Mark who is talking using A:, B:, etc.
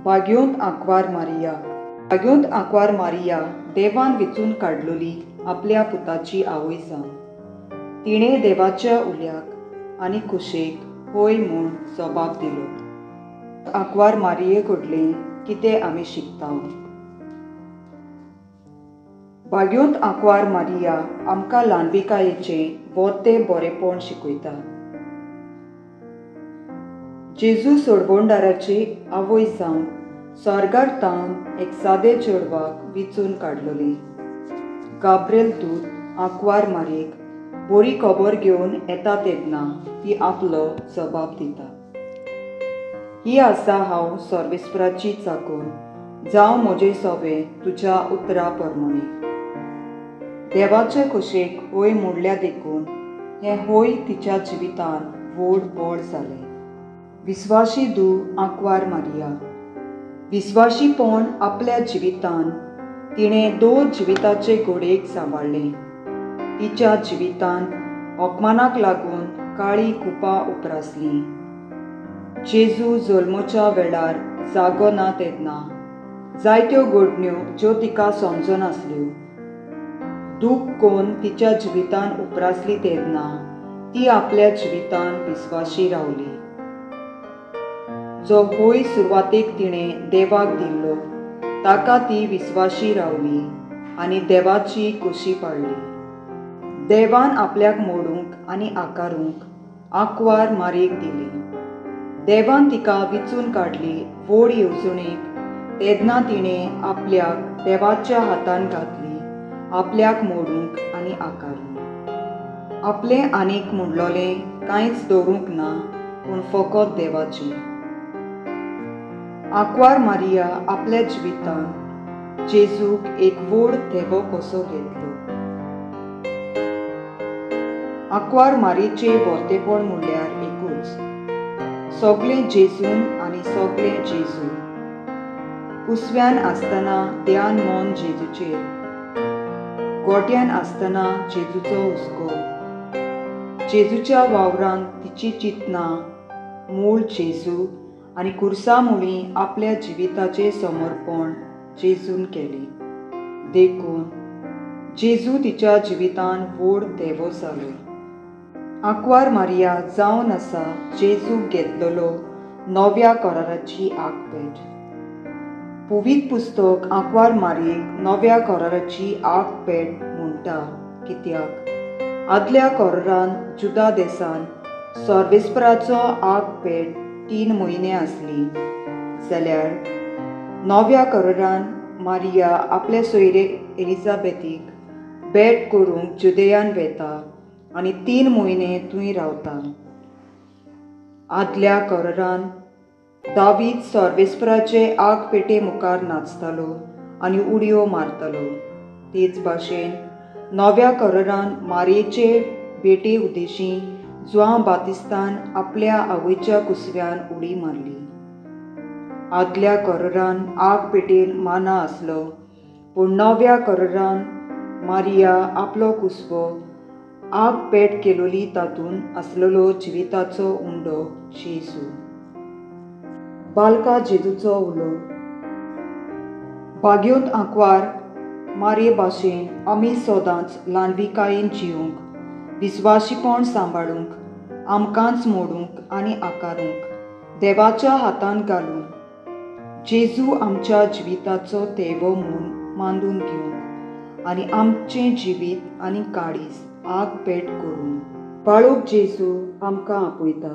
A: बाग्योंत आंकवार मारिया. बाग्योंत आंकवार मारिया देवान वेचून काडलोली आपल्या पुताची आवय जावन. तिणें देवाच्या उल्याक आनी कुशेक होय म्हूण जबाब दिलो. आंकवार मारये कडलें कितें आमी शिकता. बाग्योंत आंकवार मारिया आमकां ल्हानविकायेचें व्हडलें बरेंपण शिकयता. जेजू सोडवणदाराची आवय जावन स्वर्गार तावन एक सादें चेडवाक वेचून काडलोली. गाब्रिएल दूत आंकवार मारयेक बरी खबर घेवन येता तेन्ना ती आपलो जबाब दिता. ही आसा हांव सर्वेस्पराची चाकूर, जावं म्हजें सवें तुज्या उतरा प्रमाणें. देवाचे कुशेक होय म्हणल्या देखून हें होय तिच्या जिवितान व्हड बळ जालें. विस्वाशी धूव आंकवार मारिया. विस्वाशीपण आपल्या जिवितान तिणें 2 जिविताचे घोडयेक सांबाळ्ळें. तिच्या जिवितान होकमानाक लागून काळी खुपां उप्रासलीं. जेजू जल्मच्या वेळार जागो ना तेन्ना जायत्यो घडण्यो ज्यो तिका समजनासल्यो. दूख कोन्न तिच्या जिवितान उप्रासली तेन्ना ती आपल्या जिवितान विस्वाशी रावली. जो होय सुरवातेक तिणें देवाक दिल्लो ताका ती विस्वाशी रावली आनी देवाची खोशी पाळली. देवान आपल्याक मोडूंक आनी आकारूंक आंकवार मारयेक दिली. देवान तिका वेचून काडली व्हड येवजणेक तेन्ना तिणें आपल्याक देवाच्या हातान घातली आपल्याक मोडूंक आनी आकारूंक. आपलें आनीक म्हणलोलें कांयच दवरूंक ना पूण फकत देवाचें. आंकवार मारिया आपल्या जिवितान जेजूक एक व्हड थेबो कसो घेतलो. आंकवार मारयेचें व्हडलेंपण म्हणल्यार एकूच, सगळें जेजून आनी सगळें जेजू. कुसव्यान आसतना ध्यान मन जेजूचेर, गोट्यान आसतना जेजूचो हुस्को, जेजूच्या वावरांत तिची चिंतनां मूळ जेजू आनी खुर्सा मुळीं आपल्या जिविताचें समर्पण जेजून केलें. देखून जेजू तिच्या जिवितान व्हड थेबो जालो. आंकवार मारिया जावन आसा जेजूक घेतलेलो नव्या कराराची आंखपेट. पवित्र पुस्तक आंकवार मारयेक नव्या कराराची आंखपेट म्हणटा कित्याक आदल्या करारान जुदा देसान सर्वेस्पराचो आंखपेट 3 म्हयने आसली, जाल्यार नव्या करारान मारिया आपले सोयरे एलिझाबेथीक भेट करूंक जुदेयान वेता आनी 3 म्हयने थंय रावता. आदल्या करारान दावीद सर्वेस्पराचे आंखपेटे मुखार नाचतालो आनी उडयो मारतालो. तेच भाशेन नव्या करारान मारयेचे भेटे उद्देशीं जुआंव बातिस्तान आपल्या आवयच्या कुसव्यान उडी मारली. आदल्या करारान आंखपेटेन माना आसलो, पूण नव्या करारान मारिया आपलो कुसवो आंखपेट केलोली तातून आसलेलो जिविताचो उंडो जेजू. बालका जेजूचो उलो. बाग्योंत आंकवार मारये भाशेन आमी सदांच ल्हानविकायेन जिवंक, विस्वाशीपण सांबाळूंक, आमकांच मोडूंक आनी आकारूंक, देवाच्या हातान घालून, जेजू आमच्या जिविताचो थेबो म्हूण मांडून घेवंक आनी आमचें जिवीत आनी काळीज आंखपेट करून बाळूक जेजू आमकां आपयता.